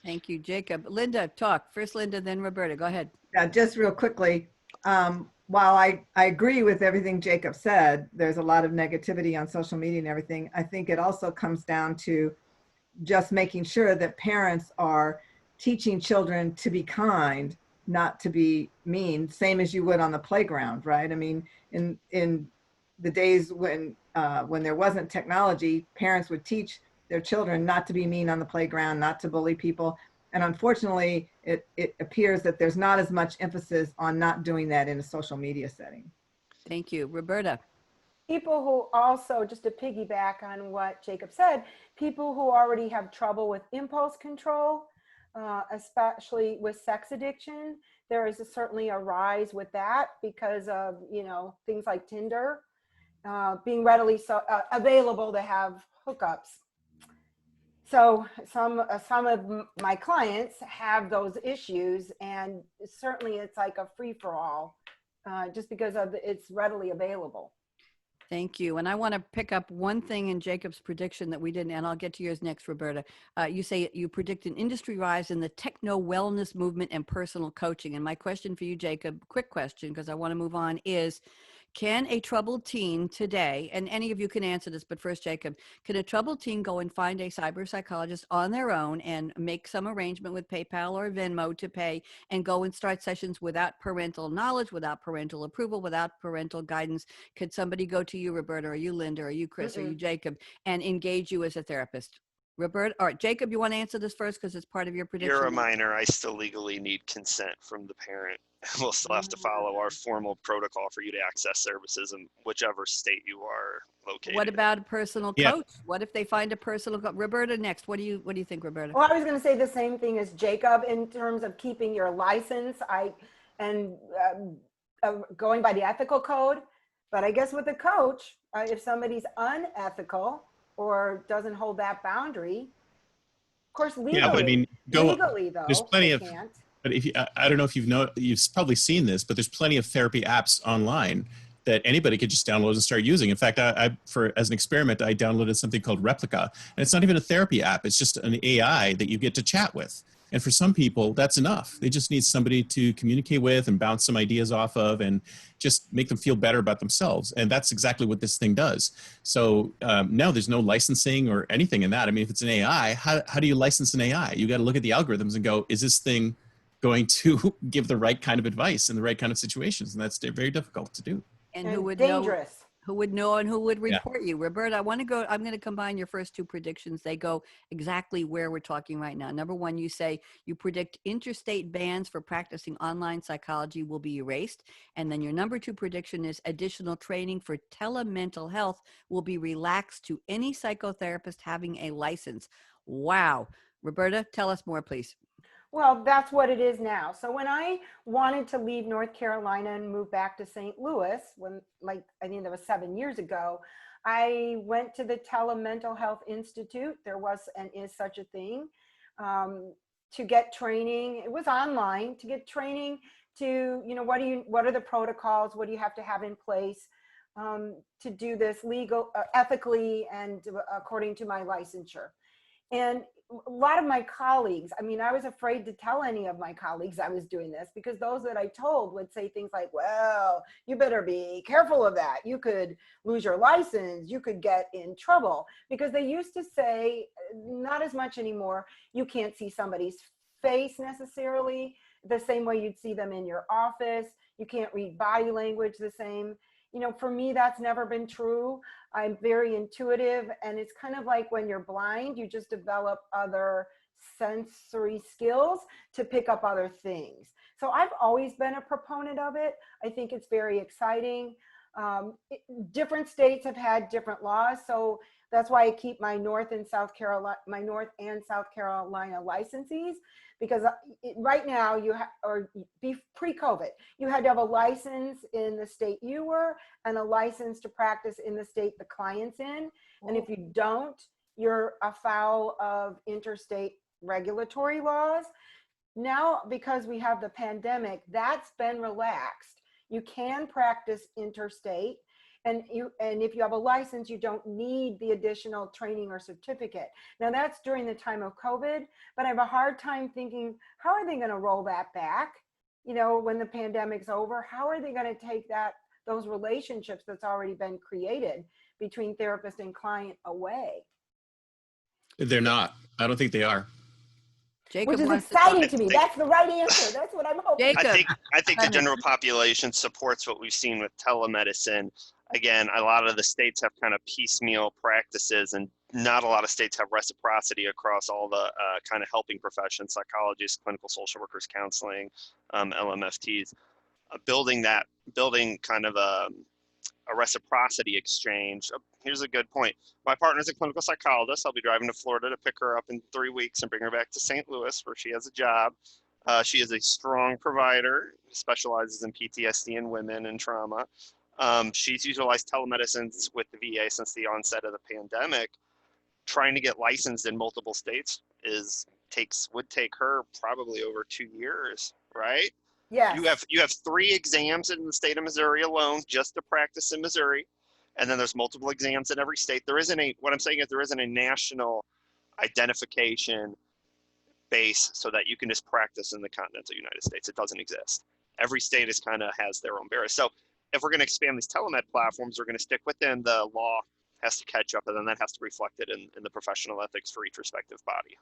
Thank you, Jacob. Linda, talk. First Linda, then Roberta. Go ahead. Yeah, just real quickly, while I agree with everything Jacob said, there's a lot of negativity on social media and everything. I think it also comes down to just making sure that parents are teaching children to be kind, not to be mean, same as you would on the playground, right? I mean, in the days when there wasn't technology, parents would teach their children not to be mean on the playground, not to bully people. And unfortunately, it appears that there's not as much emphasis on not doing that in a social media setting. Thank you. Roberta. People who also, just to piggyback on what Jacob said, people who already have trouble with impulse control, especially with sex addiction, there is certainly a rise with that because of, things like Tinder being readily available to have hookups. So some of my clients have those issues, and certainly it's like a free-for-all just because of it's readily available. Thank you. And I want to pick up one thing in Jacob's prediction that we didn't, and I'll get to yours next, Roberta. You say you predict an industry rise in the techno wellness movement and personal coaching. And my question for you, Jacob, quick question, because I want to move on, is can a troubled teen today, and any of you can answer this, but first, Jacob, can a troubled teen go and find a cyber psychologist on their own and make some arrangement with PayPal or Venmo to pay and go and start sessions without parental knowledge, without parental approval, without parental guidance? Could somebody go to you, Roberta, or you, Linda, or you, Chris, or you, Jacob, and engage you as a therapist? Roberta, all right, Jacob, you want to answer this first because it's part of your prediction? You're a minor. I still legally need consent from the parent. We'll still have to follow our formal protocol for you to access services in whichever state you are located. What about a personal coach? What if they find a personal coach? Roberta, next. What do you think, Roberta? Well, I was going to say the same thing as Jacob in terms of keeping your license going by the ethical code. But I guess with a coach, if somebody's unethical or doesn't hold that boundary, of course, legally. Yeah, but I mean, legally though, there's plenty of. Can't. But if I don't know if you've probably seen this, but there's plenty of therapy apps online that anybody could just download and start using. In fact, as an experiment, I downloaded something called Replica, and it's not even a therapy app. It's just an AI that you get to chat with. And for some people, that's enough. They just need somebody to communicate with and bounce some ideas off of and just make them feel better about themselves. And that's exactly what this thing does. So no, there's no licensing or anything in that. I mean, if it's an AI, how do you license an AI? You got to look at the algorithms and go, is this thing going to give the right kind of advice in the right kind of situations? And that's very difficult to do. And who would dangerous. Who would know and who would Yeah. report you? Roberta, I'm going to combine your first two predictions. They go exactly where we're talking right now. Number one, you say you predict interstate bans for practicing online psychology will be erased. And then your number two prediction is additional training for telemental health will be relaxed to any psychotherapist having a license. Wow. Roberta, tell us more, please. Well, that's what it is now. So when I wanted to leave North Carolina and move back to St. Louis, when I think that was 7 years ago, I went to the Telemental Health Institute. There was and is such a thing, to get training. It was online to get training to, what are the protocols? What do you have to have in place to do this ethically and according to my licensure? And a lot of my colleagues, I was afraid to tell any of my colleagues I was doing this, because those that I told would say things like, well, you better be careful of that. You could lose your license. You could get in trouble. Because they used to say, not as much anymore, you can't see somebody's face necessarily the same way you'd see them in your office. You can't read body language the same. For me, that's never been true. I'm very intuitive, and it's kind of like when you're blind, you just develop other sensory skills to pick up other things. So I've always been a proponent of it. I think it's very exciting. Different states have had different laws, so that's why I keep my North and South Carolina licensees, because right now pre-COVID, you had to have a license in the state you were and a license to practice in the state the client's in. And if you don't, you're afoul of interstate regulatory laws. Now, because we have the pandemic, that's been relaxed. You can practice interstate. And if you have a license, you don't need the additional training or certificate. Now that's during the time of COVID, but I have a hard time thinking, how are they going to roll that back? When the pandemic's over, how are they going to take those relationships that's already been created between therapist and client away? They're not. I don't think they are. Jacob, which is exciting to me. That's the right answer. That's what I'm hoping. Jacob, I think the general population supports what we've seen with telemedicine. Again, a lot of the states have kind of piecemeal practices, and not a lot of states have reciprocity across all the kind of helping professions, psychologists, clinical social workers, counseling, LMFTs. Building kind of a reciprocity exchange. Here's a good point. My partner's a clinical psychologist. I'll be driving to Florida to pick her up in 3 weeks and bring her back to St. Louis, where she has a job. She is a strong provider, specializes in PTSD in women and trauma. She's utilized telemedicine with the VA since the onset of the pandemic. Trying to get licensed in multiple states would take her probably over 2 years, right? Yes. You have 3 exams in the state of Missouri alone just to practice in Missouri, and then there's multiple exams in every state. What I'm saying is there isn't a national identification base so that you can just practice in the continental United States. It doesn't exist. Every state has their own barriers. So if we're going to expand these telemed platforms, we're going to stick within the law, has to catch up, and then that has to be reflected in the professional ethics for each respective body.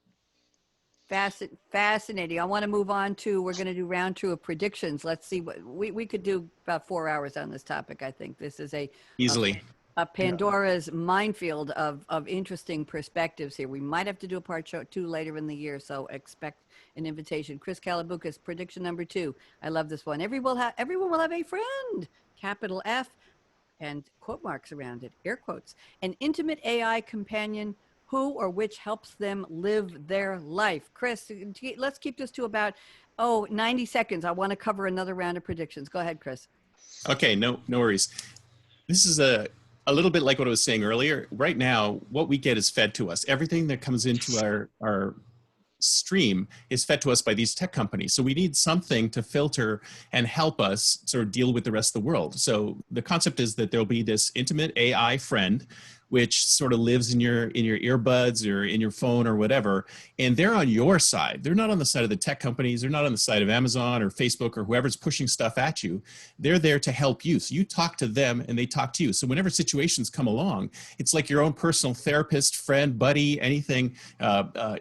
Fascinating. I want to move on to, we're going to do round 2 of predictions. Let's see what we could do about 4 hours on this topic. I think this is Easily a Pandora's minefield of interesting perspectives here. We might have to do a part 2 later in the year, so expect an invitation. Chris Kalabukas, prediction number 2. I love this one. Everyone will have a friend, capital F, and quote marks around it, air quotes. An intimate AI companion who or which helps them live their life. Chris, let's keep this to about 90 seconds. I want to cover another round of predictions. Go ahead, Chris. Okay, no worries. This is a little bit like what I was saying earlier. Right now, what we get is fed to us. Everything that comes into our stream is fed to us by these tech companies. So we need something to filter and help us sort of deal with the rest of the world. So the concept is that there'll be this intimate AI friend which sort of lives in your earbuds or in your phone or whatever, and they're on your side. They're not on the side of the tech companies. They're not on the side of Amazon or Facebook or whoever's pushing stuff at you. They're there to help you. So you talk to them and they talk to you. So whenever situations come along, it's like your own personal therapist, friend, buddy, anything,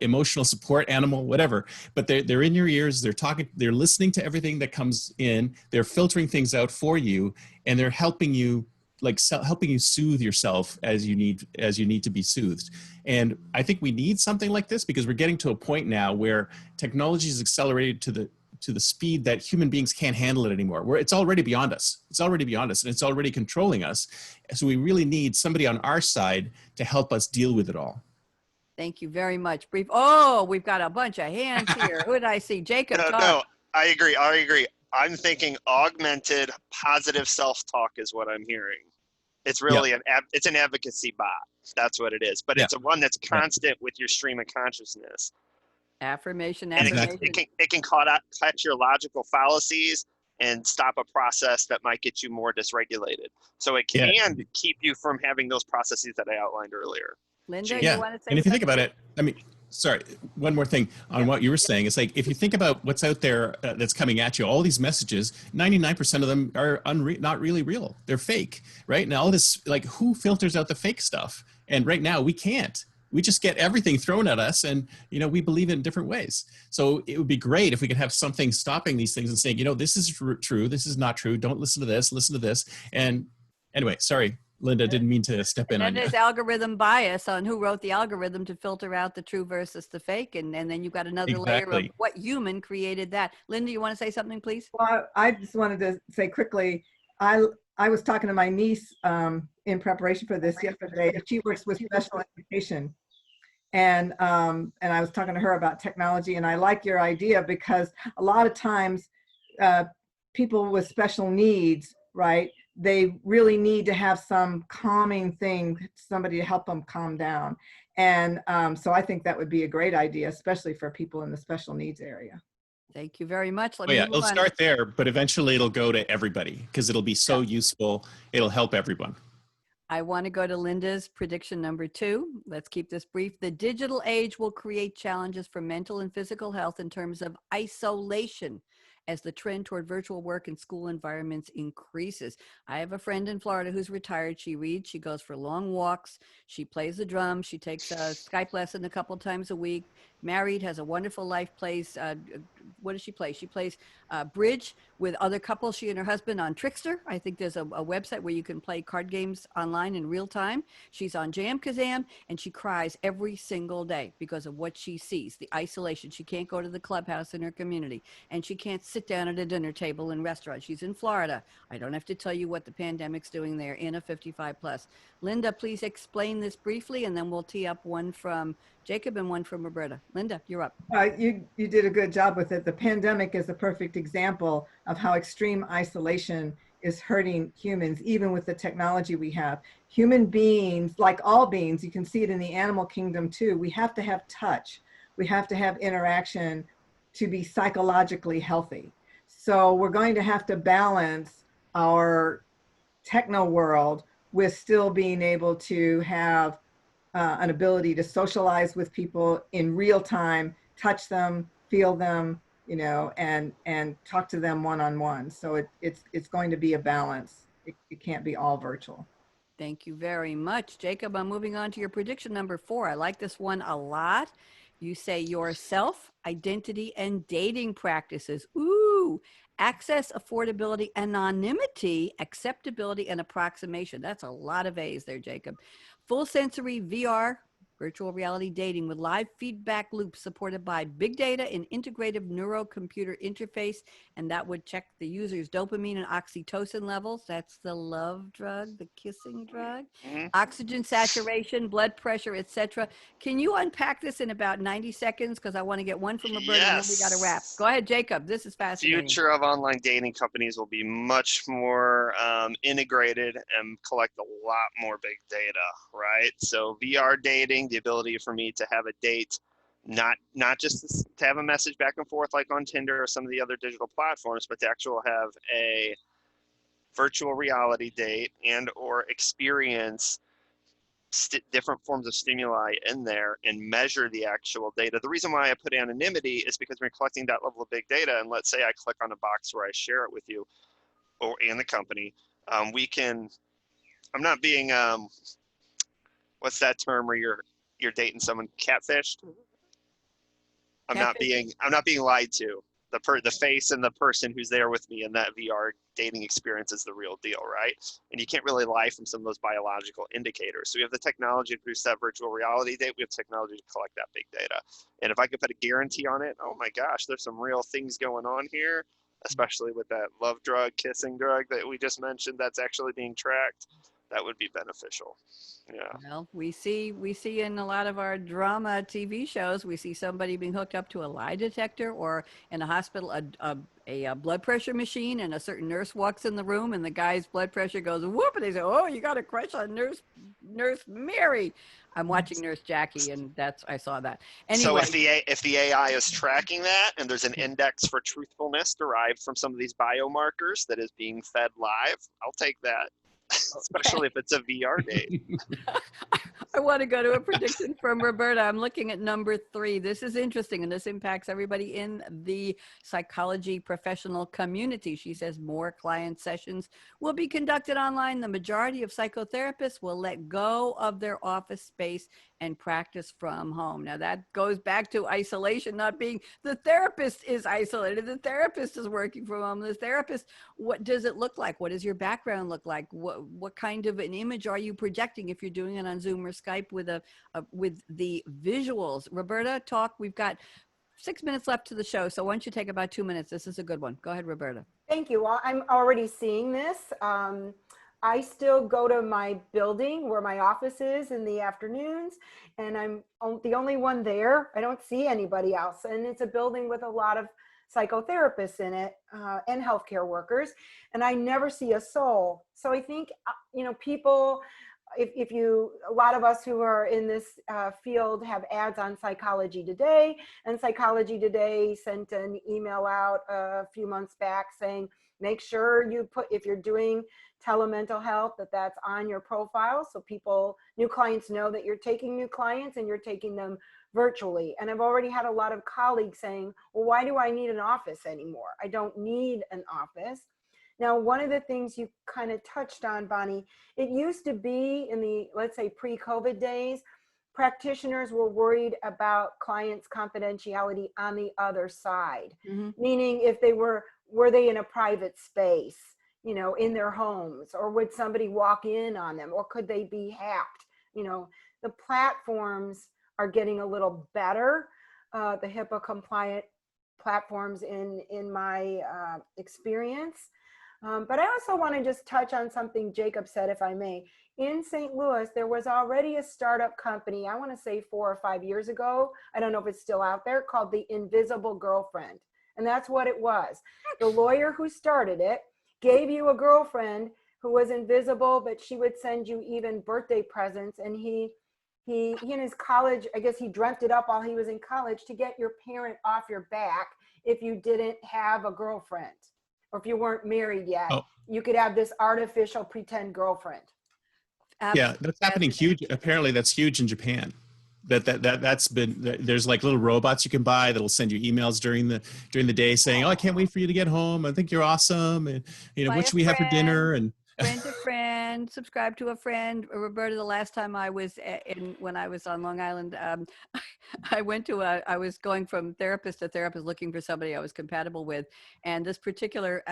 emotional support animal, whatever. But they're in your ears. They're talking. They're listening to everything that comes in. They're filtering things out for you, and they're helping you like helping you soothe yourself as you need to be soothed. And I think we need something like this because we're getting to a point now where technology is accelerated to the speed that human beings can't handle it anymore. Where it's already beyond us. It's already beyond us, and it's already controlling us. So we really need somebody on our side to help us deal with it all. Thank you very much. Brief. Oh, we've got a bunch of hands here. Who did I see? Jacob. No, I agree. I'm thinking augmented positive self-talk is what I'm hearing. It's really it's an advocacy bot. That's what it is. But it's a one that's constant with your stream of consciousness. Affirmation. And it can catch your logical fallacies and stop a process that might get you more dysregulated. So it can keep you from having those processes that I outlined earlier. Linda, you want to say and if you think about it, I mean, sorry, one more thing on what you were saying. It's like, if you think about what's out there that's coming at you, all these messages, 99% of them are not really real. They're fake, right? And all this, like, who filters out the fake stuff? And right now we can't. We just get everything thrown at us, and, you know, we believe it in different ways. So it would be great if we could have something stopping these things and saying, you know, this is true, this is not true, don't listen to this, listen to this. And anyway, sorry, Linda, didn't mean to step in on you. There's algorithm bias on who wrote the algorithm to filter out the true versus the fake. And then you've got another layer of what human created that. Linda, you want to say something, please? Well, I just wanted to say quickly, I was talking to my niece in preparation for this yesterday. She works with special education. And I was talking to her about technology, and I like your idea because a lot of times people with special needs, right, they really need to have some calming thing, somebody to help them calm down. And so I think that would be a great idea, especially for people in the special needs area. Thank you very much. It'll start there, but eventually it'll go to everybody because it'll be so useful. It'll help everyone. I want to go to Linda's prediction number 2. Let's keep this brief. The digital age will create challenges for mental and physical health in terms of isolation as the trend toward virtual work and school environments increases. I have a friend in Florida who's retired. She reads, she goes for long walks, she plays the drums, she takes a Skype lesson a couple times a week, married, has a wonderful life, plays, what does she play? She plays bridge with other couples, she and her husband, on Trickster. I think there's a website where you can play card games online in real time. She's on Jam Kazam, and she cries every single day because of what she sees, the isolation. She can't go to the clubhouse in her community, and she can't sit down at a dinner table in restaurants. She's in Florida. I don't have to tell you what the pandemic's doing there in a 55 plus. Linda, please explain this briefly, and then we'll tee up one from Jacob and one from Roberta. Linda, you're up. You did a good job with it. The pandemic is a perfect example of how extreme isolation is hurting humans, even with the technology we have. Human beings, like all beings, you can see it in the animal kingdom too, we have to have touch. We have to have interaction to be psychologically healthy. So we're going to have to balance our techno world with still being able to have an ability to socialize with people in real time, touch them, feel them, you know, and talk to them one-on-one. So it's going to be a balance. It can't be all virtual. Thank you very much. Jacob, I'm moving on to your prediction number 4. I like this one a lot. You say yourself, identity, and dating practices. Ooh, access, affordability, anonymity, acceptability, and approximation. That's a lot of A's there, Jacob. Full sensory VR, virtual reality dating with live feedback loops supported by big data and integrative neurocomputer interface. And that would check the user's dopamine and oxytocin levels. That's the love drug, the kissing drug. Oxygen saturation, blood pressure, etc. Can you unpack this in about 90 seconds? Because I want to get one from Roberta, and then we got to wrap. Go ahead, Jacob. This is fascinating. Future of online dating companies will be much more integrated and collect a lot more big data, right? So VR dating, the ability for me to have a date, not just to have a message back and forth like on Tinder or some of the other digital platforms, but to actually have a virtual reality date and or experience different forms of stimuli in there and measure the actual data. The reason why I put anonymity is because we're collecting that level of big data, and let's say I click on a box where I share it with you or and the company, we can, I'm not being what's that term where you're dating someone, catfished? I'm not being lied to. the face and the person who's there with me in that VR dating experience is the real deal, right? And you can't really lie from some of those biological indicators. So we have the technology to produce that virtual reality data. We have technology to collect that big data. And if I could put a guarantee on it, oh my gosh, there's some real things going on here, especially with that love drug, kissing drug that we just mentioned that's actually being tracked. That would be beneficial. Yeah. Well, we see in a lot of our drama TV shows, we see somebody being hooked up to a lie detector, or in a hospital, a blood pressure machine, and a certain nurse walks in the room and the guy's blood pressure goes whoop, and they say, oh, you got a crush on nurse Mary. I'm watching Nurse Jackie, and I saw that. Anyway. So if the AI is tracking that, and there's an index for truthfulness derived from some of these biomarkers that is being fed live, I'll take that. Especially if it's a VR date. I want to go to a prediction from Roberta. I'm looking at number 3. This is interesting, and this impacts everybody in the psychology professional community. She says more client sessions will be conducted online. The majority of psychotherapists will let go of their office space and practice from home. Now that goes back to isolation, not being the therapist is isolated. The therapist is working from home. The therapist, what does it look like? What does your background look like? What kind of an image are you projecting if you're doing it on Zoom or Skype with with the visuals? Roberta, talk. We've got 6 minutes left to the show, so why don't you take about 2 minutes? This is a good one. Go ahead, Roberta. Thank you. Well, I'm already seeing this. I still go to my building where my office is in the afternoons, and I'm the only one there. I don't see anybody else. And it's a building with a lot of psychotherapists in it and healthcare workers, and I never see a soul. So I think, people, a lot of us who are in this field have ads on Psychology Today, and Psychology Today sent an email out a few months back saying, make sure you if you're doing telemental health, that's on your profile, so new clients know that you're taking new clients and you're taking them virtually. And I've already had a lot of colleagues saying, well, why do I need an office anymore? I don't need an office. Now, one of the things you kind of touched on, Bonnie, it used to be in the, let's say, pre-COVID days, practitioners were worried about clients' confidentiality on the other side, meaning if they were they in a private space, in their homes, or would somebody walk in on them, or could they be hacked? The platforms are getting a little better, the HIPAA compliant platforms in my experience. But I also want to just touch on something Jacob said, if I may. In St. Louis, there was already a startup company, I want to say 4 or 5 years ago, I don't know if it's still out there, called the Invisible Girlfriend. And that's what it was. The lawyer who started it gave you a girlfriend who was invisible, but she would send you even birthday presents. And he in his college, I guess he dreamt it up while he was in college, to get your parent off your back if you didn't have a girlfriend, or if you weren't married yet. You could have this artificial pretend girlfriend. Yeah, that's happening huge. Apparently that's huge in Japan. That's been, there's like little robots you can buy that'll send you emails during the day saying, oh, I can't wait for you to get home. I think you're awesome. And what should we have for dinner? And friend to friend, subscribe to a friend. Roberta, the last time I was when I was on Long Island, I was going from therapist to therapist looking for somebody I was compatible with. And this particular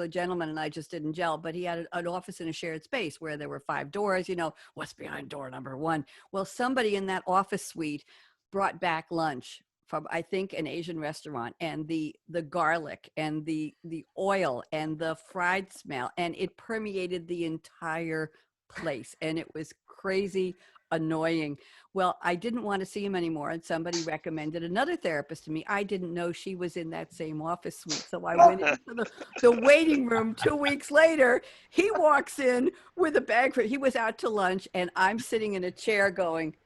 gentleman and I just didn't gel, but he had an office in a shared space where there were 5 doors, what's behind door number 1? Well, somebody in that office suite brought back lunch from, I think, an Asian restaurant, and the garlic and the oil and the fried smell, and it permeated the entire place, and it was crazy annoying. Well, I didn't want to see him anymore, and somebody recommended another therapist to me. I didn't know she was in that same office suite, so I went into the waiting room 2 weeks later. He walks in with a bag he was out to lunch, and I'm sitting in a chair going,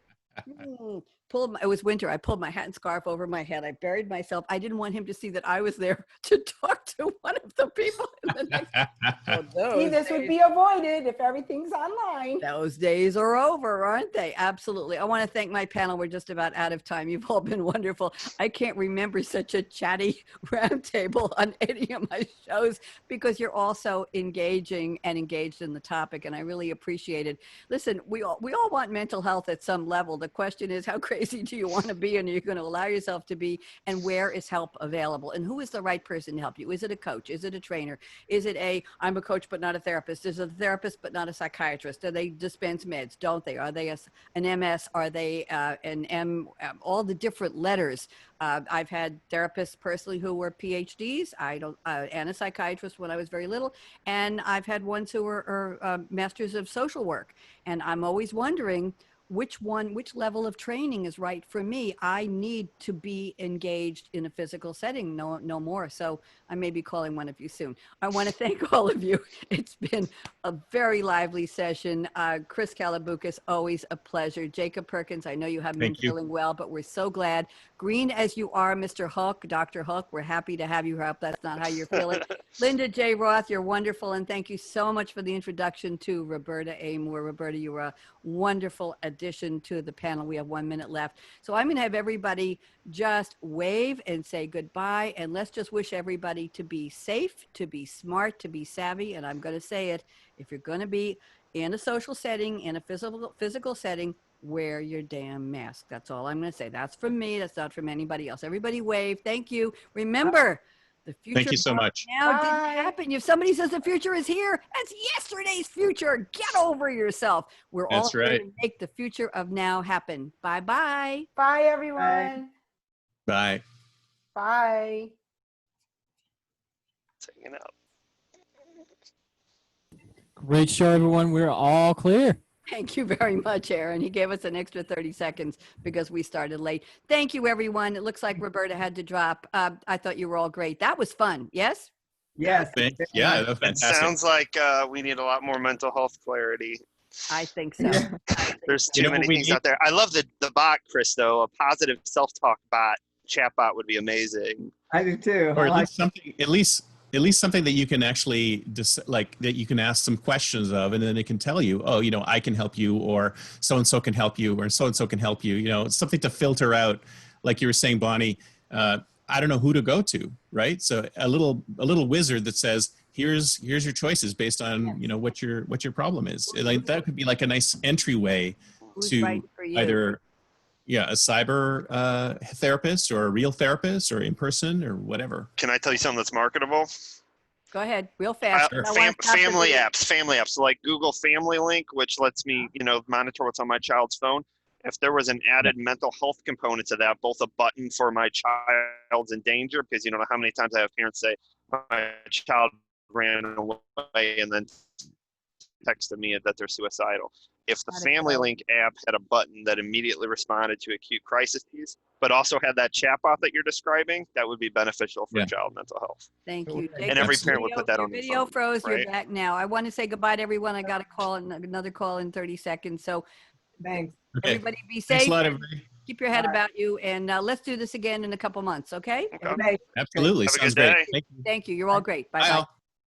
it was winter. I pulled my hat and scarf over my head. I buried myself. I didn't want him to see that I was there to talk to one of the people in the next. See, this would be avoided if everything's online. Those days are over, aren't they? Absolutely. I want to thank my panel. We're just about out of time. You've all been wonderful. I can't remember such a chatty roundtable on any of my shows, because you're all so engaging and engaged in the topic, and I really appreciate it. Listen, we all want mental health at some level. The question is, how great crazy do you want to be and you're going to allow yourself to be, and where is help available, and who is the right person to help you? Is it a coach? Is it a trainer? Is it I'm a coach but not a therapist? Is it a therapist but not a psychiatrist? Do they dispense meds? Don't they? Are they an MS? Are they an M? All the different letters. I've had therapists personally who were PhDs. And a psychiatrist when I was very little, and I've had ones who are masters of social work. And I'm always wondering which level of training is right for me. I need to be engaged in a physical setting, no more. So I may be calling one of you soon. I want to thank all of you. It's been a very lively session. Chris Kalaboukis, always a pleasure. Jacob Perkins, I know you haven't been feeling well, but we're so glad. Green as you are, Mr. Hook, Dr. Hook, we're happy to have you here. I hope that's not how you're feeling. Linda J. Roth, you're wonderful. And thank you so much for the introduction to Roberta A. Moore. Roberta, you were a wonderful addition to the panel. We have 1 minute left. So I'm going to have everybody just wave and say goodbye. And let's just wish everybody to be safe, to be smart, to be savvy. And I'm going to say it, if you're going to be in a social setting, in a physical setting, wear your damn mask. That's all I'm going to say. That's from me. That's not from anybody else. Everybody wave. Thank you. Remember, the future. Thank you so much. Now didn't happen. If somebody says the future is here, that's yesterday's future. Get over yourself. We're all here to make the future of now happen. Bye-bye. Bye, everyone. Bye. Bye. Hanging out. Great show, everyone. We're all clear. Thank you very much, Aaron. He gave us an extra 30 seconds because we started late. Thank you, everyone. It looks like Roberta had to drop. I thought you were all great. That was fun. Yes? Yes. Yeah, that was It fantastic. sounds like we need a lot more mental health clarity. I think so. Yeah. There's too many things out there. I love the bot, Chris, though. A positive self-talk bot, chat bot would be amazing. I do too. Or I at like least something, at least something that you can actually that you can ask some questions of, and then it can tell you, oh, I can help you, or so-and-so can help you, or so-and-so can help you, something to filter out, like you were saying, Bonnie, I don't know who to go to, right? So a little wizard that says, here's your choices based on, what your problem is. Like that could be like a nice entryway to right for you? Either a cyber therapist or a real therapist or in person or whatever. Can I tell you something that's marketable? Go ahead, real fast. Family apps like Google Family Link, which lets me, monitor what's on my child's phone. If there was an added mental health component to that, both a button for my child's in danger, because you don't know how many times I have parents say, my child ran away and then texted me that they're suicidal. If the Family Link app had a button that immediately responded to acute crises, but also had that chatbot that you're describing, that would be beneficial for child mental health. Thank you. And every parent would put that on the video phone, froze. right? You're back now. I want to say goodbye to everyone. I got a call, another call in 30 seconds. So Thanks. Okay. everybody be safe. Thanks a lot, everybody. Keep your head about you. And let's do this again in a couple months, okay? Okay. Absolutely. Have a Sounds good day. great. Thank you. Thank you. You're all great. Bye, Bye-bye. all.